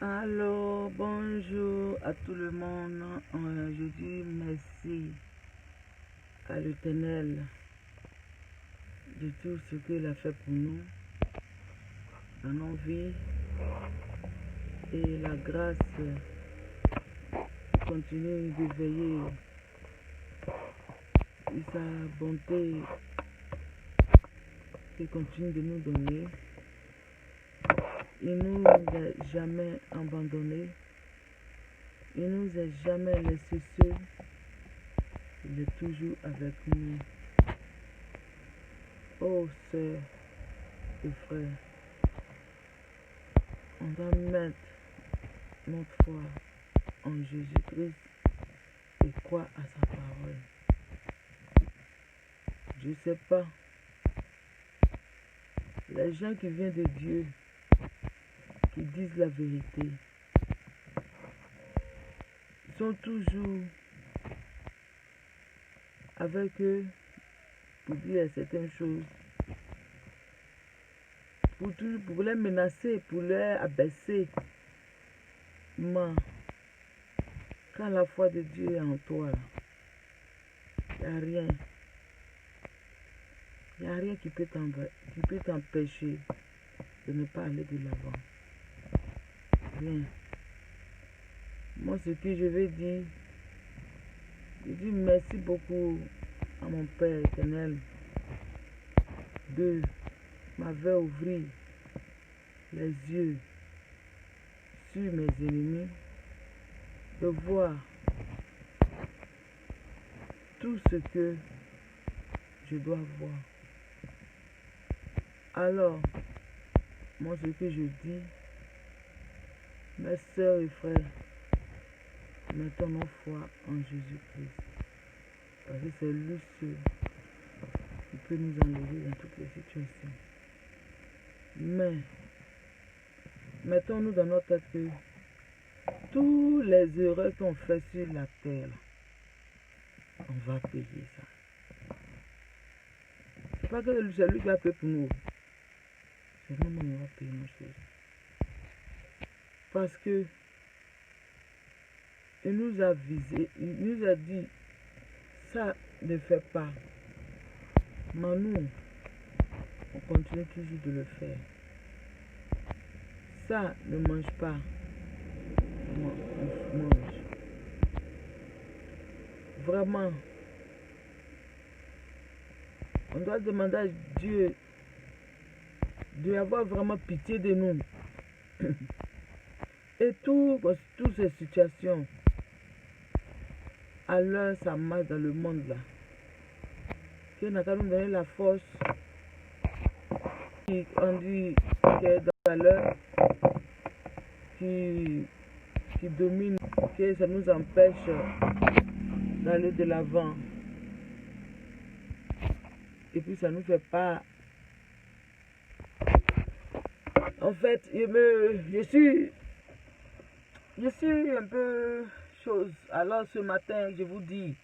Alors, bonjour à tout le monde. Je dis merci à l'Éternel de tout ce qu'il a fait pour nous dans nos vies et la grâce continue de veiller et sa bonté qu'il continue de nous donner. Il nous a jamais abandonnés. Il nous a jamais laissés seuls. Il est toujours avec nous. Oh, sœurs et frères, on doit mettre notre foi en Jésus-Christ et croire à sa parole. Je ne sais pas. Les gens qui viennent de Dieu, qui disent la vérité, sont toujours avec eux pour dire certaines choses, pour les menacer, pour les abaisser. Mais quand la foi de Dieu est en toi, il n'y a rien. Il n'y a rien qui peut t'empêcher de ne pas aller de l'avant. Rien. Moi, ce que je vais dire, je dis merci beaucoup à mon Père éternel de m'avoir ouvert les yeux sur mes ennemis, de voir tout ce que je dois voir. Alors, moi, ce que je dis, mes sœurs et frères, mettons nos foi en Jésus-Christ. Parce que c'est lui seul qui peut nous enlever dans toutes les situations. Mais, mettons-nous dans notre tête que tous les erreurs qu'on fait sur la terre, on va payer ça. C'est pas que c'est lui qui va payer pour nous. C'est nous qui va payer nos choses. Parce que il nous a visé, il nous a dit, ça ne fait pas. Mais nous, on continue toujours de le faire. Ça ne mange pas. On mange. Vraiment, on doit demander à Dieu d'avoir vraiment pitié de nous. Et toutes ces situations, alors ça marche dans le monde là. Qui n'a qu'à nous donner la force. On dit que dans la l'heure qui domine, que ça nous empêche d'aller de l'avant. Et puis ça nous fait pas. En fait, je suis un peu chose. Alors ce matin, je vous dis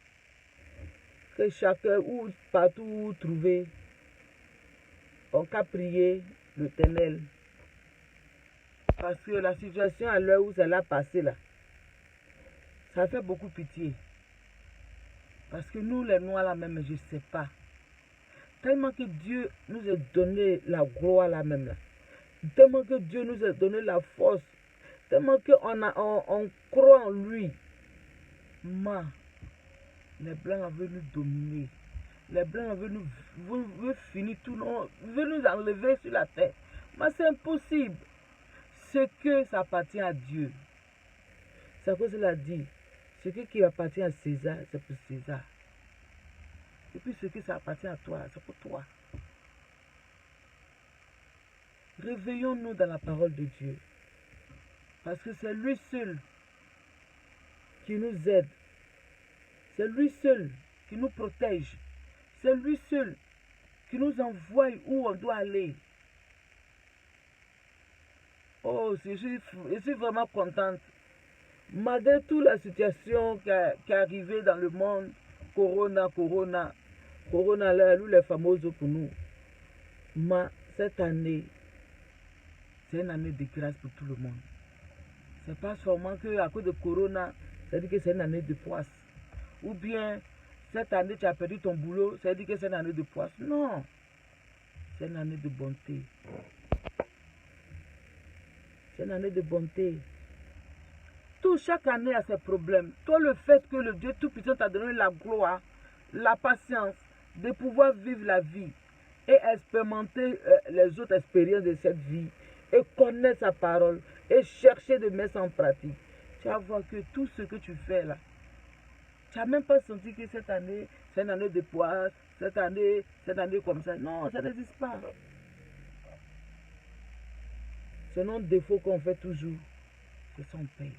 que chacun ou partout où vous trouvez, on qu'à prier l'Éternel. Parce que la situation à l'heure où ça l'a passé là, ça fait beaucoup pitié. Parce que nous les Noirs là même, je ne sais pas. Tellement que Dieu nous a donné la gloire là même là. Tellement que Dieu nous a donné la force. Tellement qu'on croit en lui. Mais les Blancs veulent nous dominer. Les Blancs veulent finir tout. Veulent nous enlever sur la terre. Mais c'est impossible. Ce que ça appartient à Dieu. C'est à cause qu'il a dit. Ce qui appartient à César, c'est pour César. Et puis ce qui ça appartient à toi, c'est pour toi. Réveillons-nous dans la parole de Dieu. Parce que c'est lui seul qui nous aide. C'est lui seul qui nous protège. C'est lui seul qui nous envoie où on doit aller. Oh, je suis vraiment contente. Malgré toute la situation qui est arrivée dans le monde, Corona, là, nous les fameux pour nous. Mais cette année, c'est une année de grâce pour tout le monde. C'est pas seulement qu'à cause de Corona, c'est-à-dire que c'est une année de poisse. Ou bien, cette année, tu as perdu ton boulot, c'est-à-dire que c'est une année de poisse. Non, c'est une année de bonté. C'est une année de bonté. Chaque année a ses problèmes. Toi, le fait que le Dieu Tout-Puissant t'a donné la gloire, la patience, de pouvoir vivre la vie et expérimenter les autres expériences de cette vie, et connaître sa parole, et chercher de mettre ça en pratique, tu vas voir que tout ce que tu fais là, tu n'as même pas senti que cette année, c'est une année de poisse, cette année comme ça. Non, ça n'existe pas. C'est non défaut qu'on fait toujours, c'est son paye.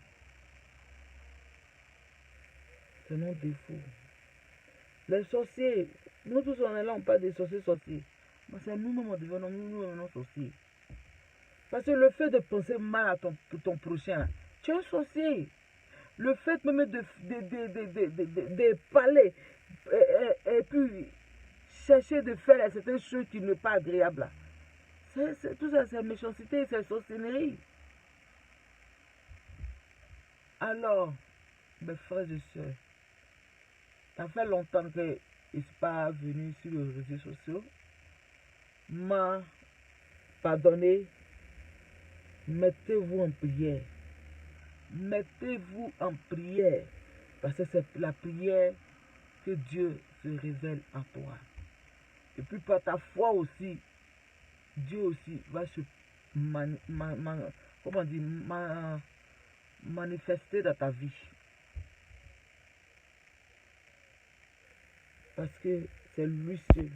C'est non défaut. Les sorciers, nous tous on est là, on parle des sorciers. Mais c'est nous-mêmes on devenons nous sorciers. Parce que le fait de penser mal à ton prochain, tu es un sorcier. Le fait même de parler et puis chercher de faire certaines choses qui ne sont pas agréables. Tout ça, c'est méchanceté, c'est sorcellerie. Alors, mes frères et sœurs, ça fait longtemps que je ne suis pas venu sur les réseaux sociaux. M'a pardonné. Mettez-vous en prière. Mettez-vous en prière. Parce que c'est la prière que Dieu se révèle en toi. Et puis par ta foi aussi, Dieu aussi va se manifester dans ta vie. Parce que c'est lui seul.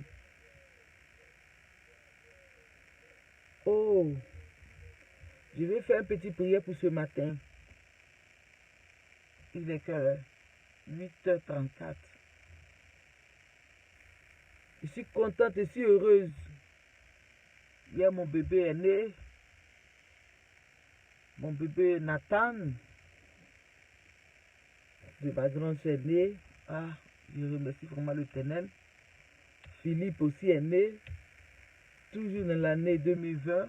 Oh, je vais faire une petite prière pour ce matin. Il est que 8h34. Je suis contente et je suis heureuse. Hier, mon bébé est né. Mon bébé Nathan, de ma grande soeur, est né. Ah, je remercie vraiment l'Éternel. Philippe aussi est né. Toujours dans l'année 2020.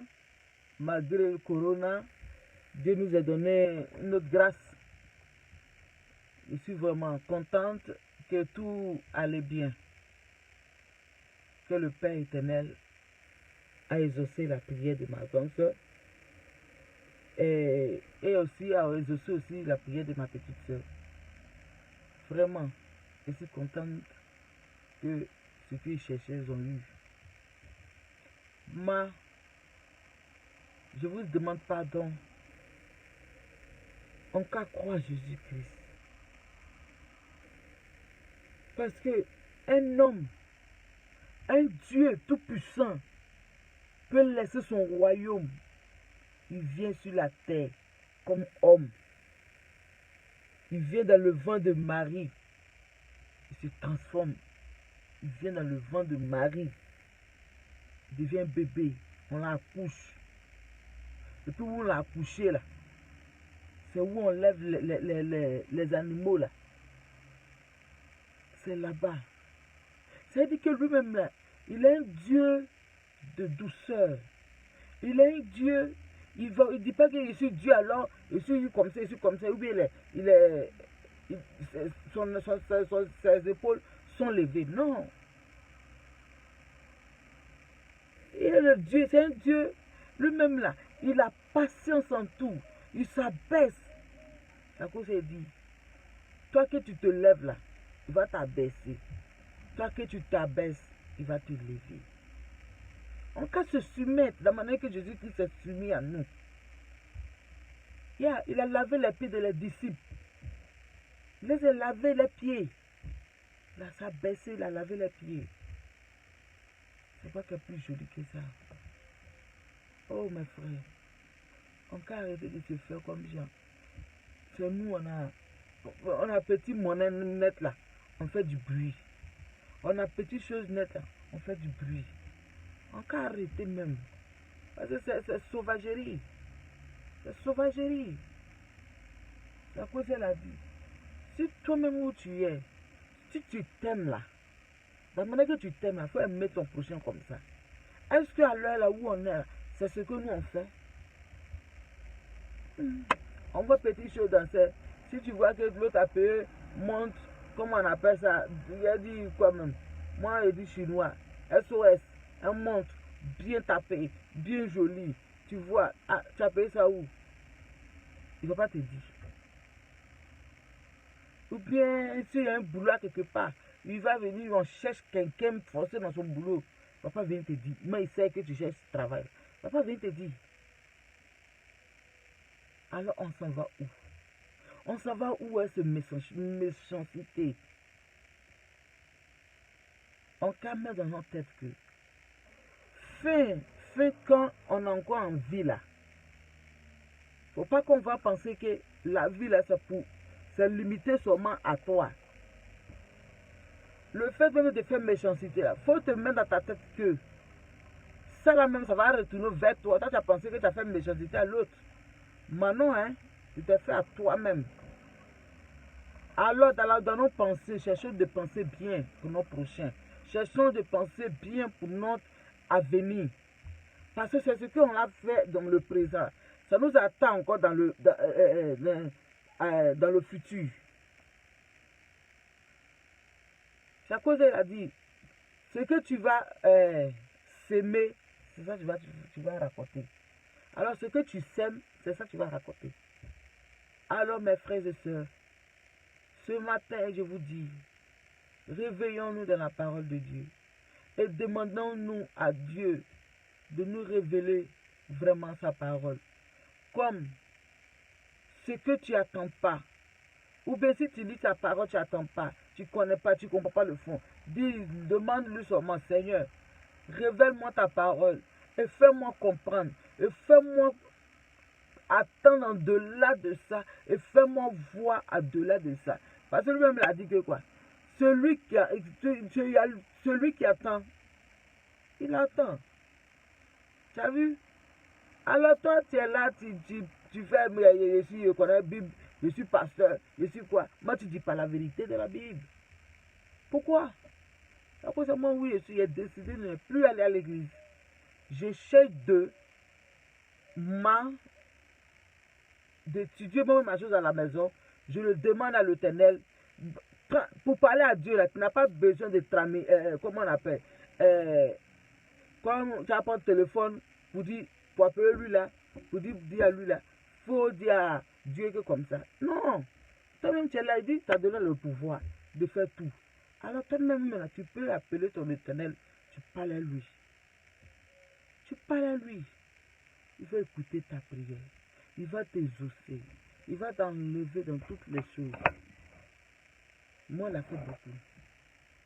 Malgré le corona, Dieu nous a donné notre grâce. Je suis vraiment contente que tout allait bien. Que le Père éternel a exaucé la prière de ma grande soeur. Et aussi a exaucé aussi la prière de ma petite soeur. Vraiment, je suis contente que ce qu'ils cherchaient, ils ont eu. Je vous demande pardon. En cas croire Jésus-Christ. Parce que un homme, un Dieu tout-puissant peut laisser son royaume. Il vient sur la terre comme homme. Il vient dans le ventre de Marie. Il se transforme. Il vient dans le ventre de Marie. Il devient bébé. On l'accouche. Et puis où on l'a accouché là, c'est où on lève les animaux là. C'est là-bas. Ça veut dire que lui-même là, il est un Dieu de douceur. Il est un Dieu, il ne dit pas que je suis Dieu alors, je suis comme ça, ou bien ses épaules sont levées. Non. Il est le Dieu, c'est un Dieu, lui-même là, il a patience en tout. Il s'abaisse. C'est à cause qu'il dit, toi que tu te lèves là, il va t'abaisser. Toi que tu t'abaisses, il va te lever. On peut se soumettre de la manière que Jésus-Christ s'est soumis à nous. Yeah, il a lavé les pieds de les disciples. Il les a lavé les pieds. Il a s'abaissé, il a lavé les pieds. C'est pas qu'il est plus joli que ça. Oh mes frères, on peut arrêter de se faire comme gens. C'est nous, on a petit monnaie net là, on fait du bruit. On a petite chose nette là, on fait du bruit. On peut arrêter même. Parce que c'est sauvagerie. C'est sauvagerie. C'est à cause de la vie. Si toi-même où tu es, si tu t'aimes là, de la manière que tu t'aimes là, il faut aimer ton prochain comme ça. Est-ce qu'à l'heure là où on est là, c'est ce que nous on fait? On voit petites choses dans ça. Si tu vois que l'autre a payé, monte, comment on appelle ça? Il a dit quoi même? Moi, il dit chinois. SOS, un montre bien tapé, bien joli. Tu vois, ah, tu as payé ça où? Il ne va pas te dire. Ou bien, s'il y a un boulot quelque part, il va venir, on cherche quelqu'un forcé dans son boulot. Il ne va pas venir te dire. Mais il sait que tu cherches ce travail. Il ne va pas venir te dire. Alors, on s'en va où? On s'en va où est ce méchanceté? On calme dans notre tête que fin quand on est encore en vie là. Faut pas qu'on va penser que la vie là c'est limité seulement à toi. Le fait même de faire méchanceté là, faut te mettre dans ta tête que ça là même ça va retourner vers toi. Toi tu as pensé que tu as fait méchanceté à l'autre. Maintenant hein, tu t'es fait à toi-même. Alors dans nos pensées, cherchons de penser bien pour nos prochains. Cherchons de penser bien pour notre avenir. Parce que c'est ce qu'on a fait dans le présent. Ça nous attend encore dans le futur. C'est cause elle a dit, ce que tu vas s'aimer, c'est ça que tu vas raconter. Alors ce que tu sèmes, c'est ça que tu vas raconter. Alors mes frères et sœurs, ce matin je vous dis, réveillons-nous dans la parole de Dieu et demandons-nous à Dieu de nous révéler vraiment sa parole. Comme ce que tu n'attends pas. Ou bien si tu lis sa parole, tu n'attends pas. Tu ne connais pas, tu ne comprends pas le fond. Demande-lui seulement, Seigneur, révèle-moi ta parole et fais-moi comprendre. Et fais-moi attendre au-delà de ça. Et fais-moi voir au-delà de ça. Parce que lui-même l'a dit que quoi? Celui qui attend, il attend. Tu as vu? Alors toi, tu es là, tu fais, je connais la Bible, je suis pasteur, je suis quoi? Moi, tu ne dis pas la vérité de la Bible. Pourquoi? À cause de moi, oui, j'ai décidé de ne plus aller à l'église. Je cherche d'étudier moi ma chose à la maison. Je le demande à l'Éternel. Pour parler à Dieu, là, tu n'as pas besoin de tramer, comment on appelle? Quand tu apportes le téléphone pour appeler lui là, pour dire à lui là, faut dire à Dieu que comme ça. Non. Toi-même, tu es là, il dit, tu as donné le pouvoir de faire tout. Alors toi-même, là, tu peux appeler ton Éternel, tu parles à lui. Tu parles à lui. Il va écouter ta prière. Il va t'exaucer. Il va t'enlever dans toutes les choses. Moi, il a fait beaucoup.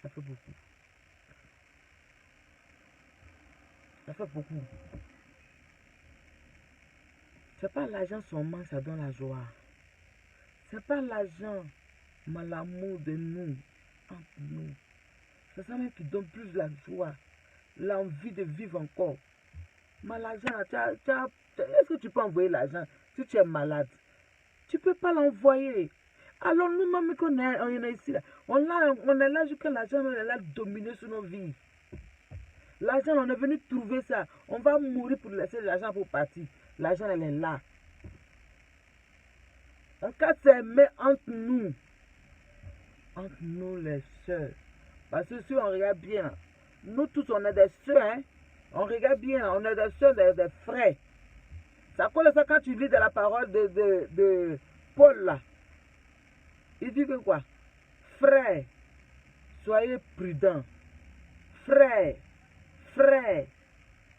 Ça fait beaucoup. Ça fait beaucoup. C'est pas l'argent seulement, ça donne la joie. C'est pas l'argent, mais l'amour de nous, entre nous. C'est ça même qui donne plus la joie, l'envie de vivre encore. Mais l'argent, est-ce que tu peux envoyer l'argent si tu es malade? Tu ne peux pas l'envoyer. Alors nous-mêmes qu'on est ici, là, on est là jusqu'à l'argent, on est là dominer sur nos vies. L'argent, on est venu trouver ça. On va mourir pour laisser l'argent pour partir. L'argent, elle est là. En cas s'aimer entre nous les sœurs. Parce que si on regarde bien, nous tous on est des sœurs, hein? On regarde bien, on est des sœurs, des frères. Ça colle ça quand tu lis de la parole de Paul là. Il dit que quoi? Frères, soyez prudents. Frères,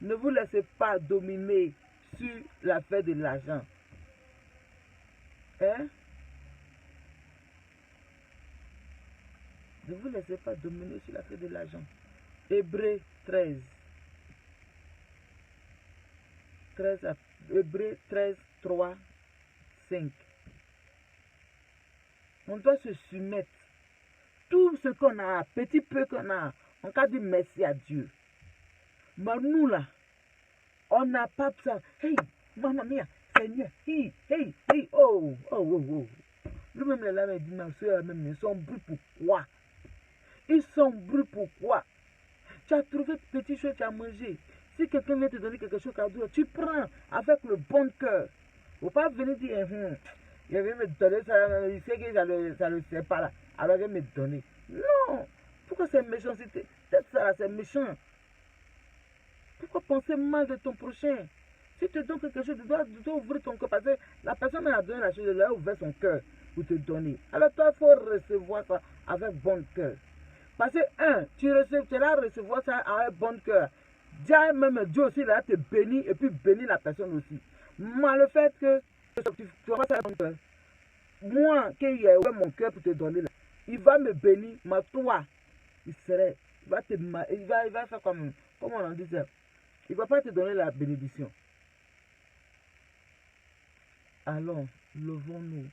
ne vous laissez pas dominer sur l'affaire de l'argent. Hein? Ne vous laissez pas dominer sur l'affaire de l'argent. Hébreux 13. Hébreux 13, 3, 5. On doit se soumettre. Tout ce qu'on a, petit peu qu'on a, on peut dire merci à Dieu. Mais nous là, on n'a pas besoin. Hey, maman mia, Seigneur, hey, oh. Lui-même là, il dit, ma soeur, même, ils sont brûlés pourquoi? Ils sont brûlés pourquoi? Tu as trouvé petit chose à manger. Si quelqu'un vient te donner quelque chose à dire, tu prends avec le bon cœur. Faut pas venir dire, il vient me donner ça, il sait que ça ne sait pas là. Alors il vient me donner. Non! Pourquoi c'est méchant? Si peut-être ça là, c'est méchant. Pourquoi penser mal de ton prochain? Si tu te donnes quelque chose, tu dois ouvrir ton cœur. Parce que la personne a donné la chose, elle a ouvert son cœur pour te donner. Alors toi, il faut recevoir ça avec bon cœur. Parce que, tu vas recevoir ça avec bon cœur. Dieu aussi, il va te bénir et puis bénir la personne aussi. Moi, le fait que tu vas faire bon cœur, moi, qui ai ouvert mon cœur pour te donner là, il va me bénir, mais toi, il va faire comme on en dit ça. Il ne va pas te donner la bénédiction. Alors, levons-nous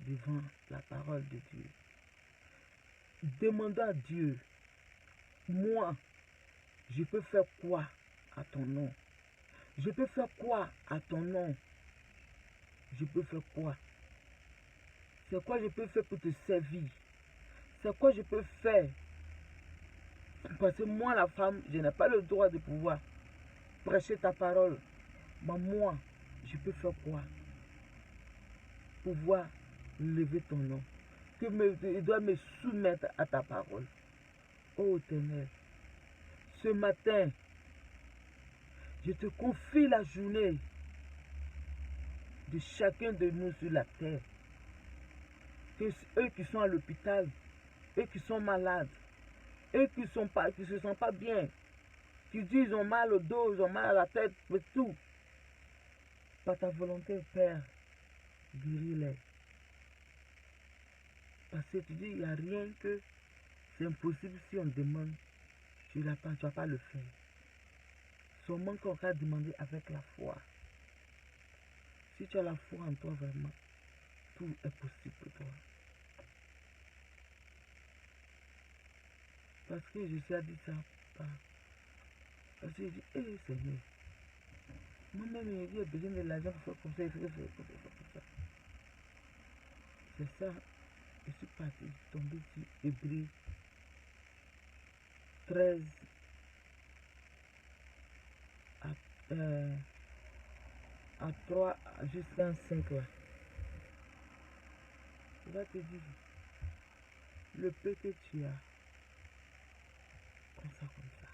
devant la parole de Dieu. Demandons à Dieu, moi, je peux faire quoi à ton nom? Je peux faire quoi à ton nom? Je peux faire quoi? C'est quoi je peux faire pour te servir? C'est quoi je peux faire? Parce que moi, la femme, je n'ai pas le droit de pouvoir prêcher ta parole. Mais moi, je peux faire quoi? Pouvoir lever ton nom. Il doit me soumettre à ta parole. Oh Éternel, ce matin, je te confie la journée de chacun de nous sur la terre. Que eux qui sont à l'hôpital, eux qui sont malades, eux qui se sentent pas bien, qui disent ils ont mal au dos, ils ont mal à la tête, mais tout. Par ta volonté, Père, guéris-les. Parce que tu dis, il n'y a rien que c'est impossible si on demande, tu ne vas pas le faire. Seulement qu'on va demander avec la foi. Si tu as la foi en toi vraiment, tout est possible pour toi. Parce que je suis dit ça. Parce que je dis, hé Seigneur, moi-même j'ai besoin de l'argent pour faire comme ça, il faut faire comme ça. C'est ça, je suis parti tomber sur Hébreux 13 à 3 jusqu'à 5 là. Il va te dire, le peu que tu as, comme ça.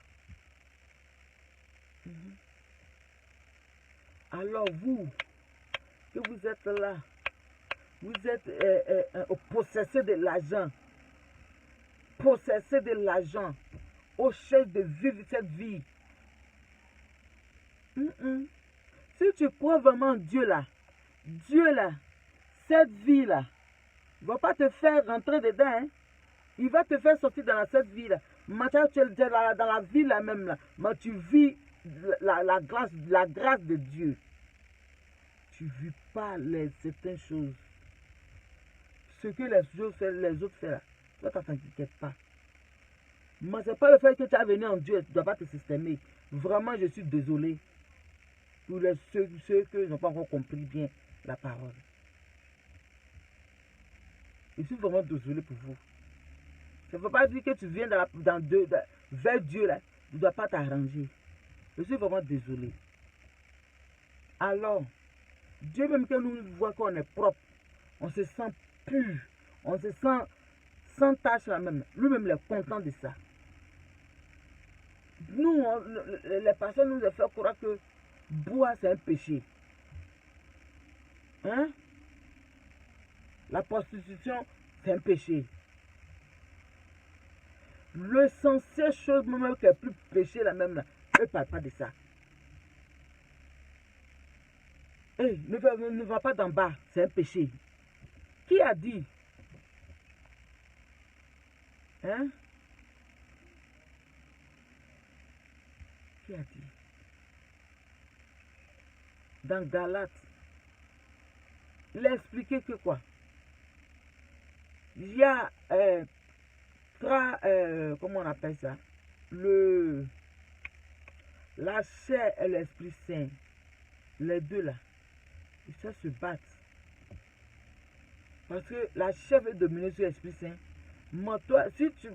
Alors vous, que vous êtes là, vous êtes possessé de l'argent, au chef de vivre cette vie. Si tu crois vraiment en Dieu là, cette vie là, il ne va pas te faire rentrer dedans, hein. Il va te faire sortir dans cette vie là. Maintenant tu es dans la vie là même là, mais tu vis la grâce de Dieu. Tu ne vis pas certaines choses. Ce que les autres font là, toi tu t'inquiètes pas. Mais ce n'est pas le fait que tu es venu en Dieu, tu ne dois pas te systémer. Vraiment, je suis désolé pour ceux qui n'ont pas encore compris bien la parole. Je suis vraiment désolé pour vous. Ça ne veut pas dire que tu viens vers Dieu là, tu ne dois pas t'arranger. Je suis vraiment désolé. Alors, Dieu même que nous voit qu'on est propre, on se sent pur, on se sent sans tâche là même. Lui-même est content de ça. Nous, les personnes nous ont fait croire que boire c'est un péché. Hein? La prostitution c'est un péché. L'essentielle chose même qui est plus péché là même là, eux ne parlent pas de ça. Hey, ne va pas d'en bas, c'est un péché. Qui a dit? Hein? Qui a dit? Dans Galates, il a expliqué que quoi? Il y a comment on appelle ça? La chair et l'Esprit Saint, les deux là, ils se battent. Parce que la chair veut dominer sur l'Esprit Saint. Mais toi, si tu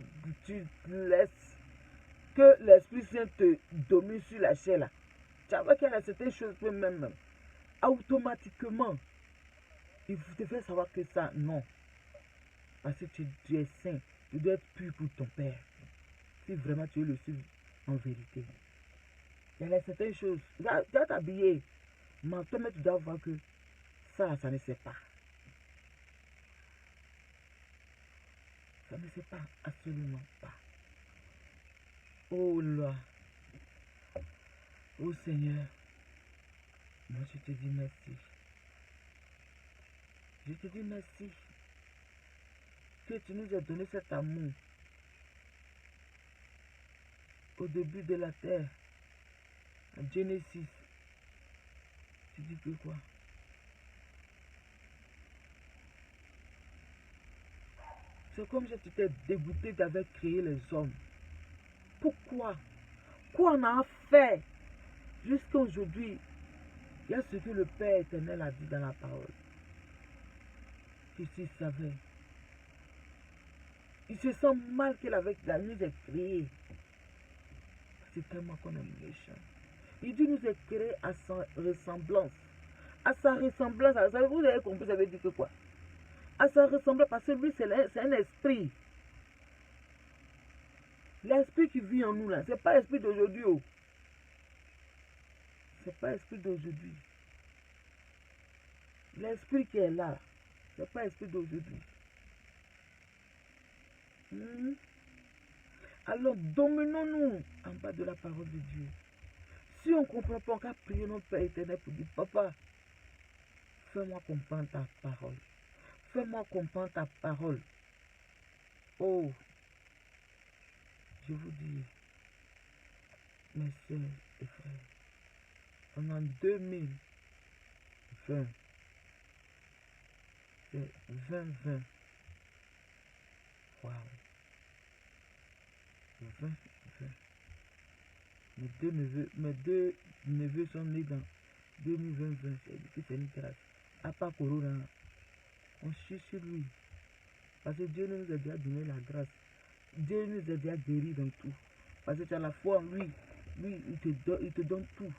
laisses que l'Esprit Saint te domine sur la chair là, tu vois qu'il y a certaines choses que même automatiquement, il te fait savoir que ça, non. Parce que tu es saint, tu dois être pur pour ton Père. Si vraiment tu veux le suivre en vérité. Il y a certaines choses, tu vas t'habiller, mais toi-même tu dois voir que ça ne sait pas. Ça ne sait pas, absolument pas. Oh là, oh Seigneur, moi je te dis merci. Je te dis merci que tu nous as donné cet amour au début de la terre. En Genesis, tu dis que quoi? C'est comme si tu t'es dégoûté d'avoir créé les hommes. Pourquoi? Quoi on a fait? Jusqu'à aujourd'hui, il y a ce que le Père éternel a dit dans la parole. Que s'il savait, il se sent mal qu'il nous ait créé. C'est tellement qu'on est méchant. Il dit nous a créé à sa ressemblance. À sa ressemblance, vous avez compris, ça veut dire que quoi? À sa ressemblance, parce que lui, c'est un esprit. L'esprit qui vit en nous, là, c'est pas l'esprit d'aujourd'hui. Oh. C'est pas l'esprit d'aujourd'hui. L'esprit qui est là, c'est pas l'esprit d'aujourd'hui. Alors, dominons-nous en bas de la parole de Dieu. Si on ne comprend pas, on va prier notre Père éternel pour dire, Papa, fais-moi comprendre ta parole. Fais-moi comprendre ta parole. Oh, je vous dis, mes soeurs et frères, en 2020, c'est 2020. Waouh. 2020. Mes deux neveux sont nés dans 2020. C'est une grâce. À part Corona, on chie sur lui. Parce que Dieu nous a déjà donné la grâce. Dieu nous a déjà guéri dans tout. Parce que tu as la foi en lui. Lui, il te donne tout.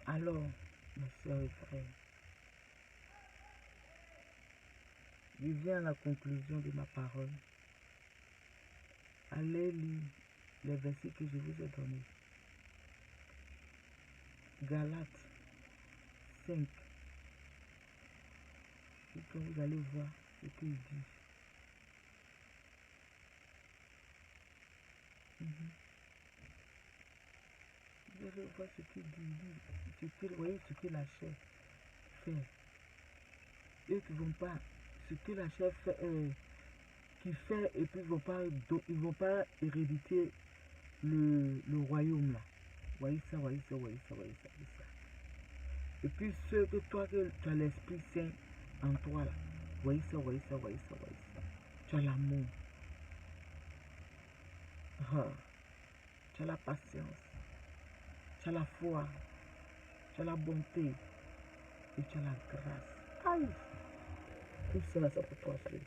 Alors, mes soeurs et frères, je viens à la conclusion de ma parole. Allez lire les versets que je vous ai donnés. Galates 5. Et que vous allez voir ce qu'il dit. Vous allez voir ce qu'il dit. Voyez ce que la chair fait. Eux qui vont pas, ce que la chair fait, qui fait, et puis ils vont pas héréditer le royaume là. Voyez ça. Et puis ceux que toi, que tu as l'Esprit Saint en toi là. Voyez ça. Tu as l'amour. Tu as la patience. Tu as la foi. Tu as la bonté. Et tu as la grâce. Aïe. Tout ça, ça peut passer.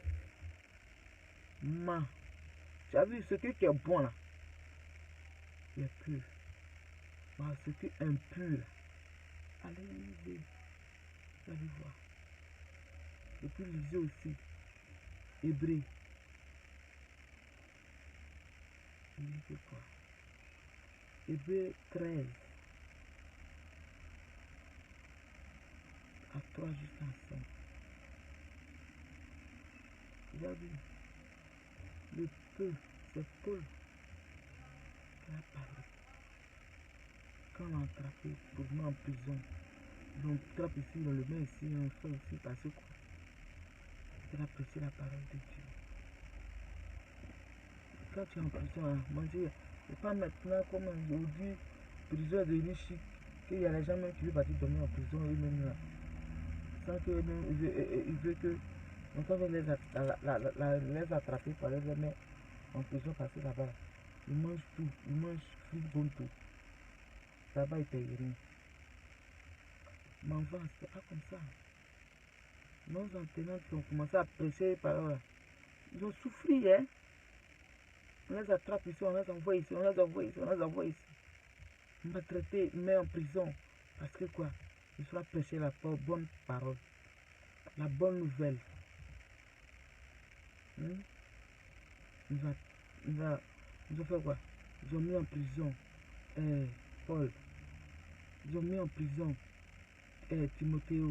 Tu as vu ce qui est bon là? Il est pur. Ce qui est impur. Allez lisez. Vous allez voir. Et puis lisez aussi. Hébreu. Lisez quoi? Hébreu 13. À 3 jusqu'à 5. Vous avez vu? Le peu, c'est Paul qui a parlé. Quand on l'a attrapé pour venir en prison, on trappe ici, on le met ici, on fait ici, parce que quoi? Il a prêché la parole de Dieu. Quand tu es en prison, moi je ne pas maintenant comme aujourd'hui, prison est devenue chic, qu'il y a les gens même qui veulent partir dormir en prison eux-mêmes là. Sans que il veut que, donc on veut les attraper pour les mettre en prison parce que là-bas, ils mangent tout, ils mangent bon tout. Là-bas, ils ne payent rien. Mais avant, c'était pas comme ça. Nos enseignants qui ont commencé à prêcher les paroles, ils ont souffert, hein. On les attrape ici, on les envoie ici, on les envoie ici. On va traiter, mais en prison. Parce que quoi? Il sera prêché la bonne parole. La bonne nouvelle. Il va faire quoi? Ils ont mis en prison Paul. Ils ont mis en prison Timothée.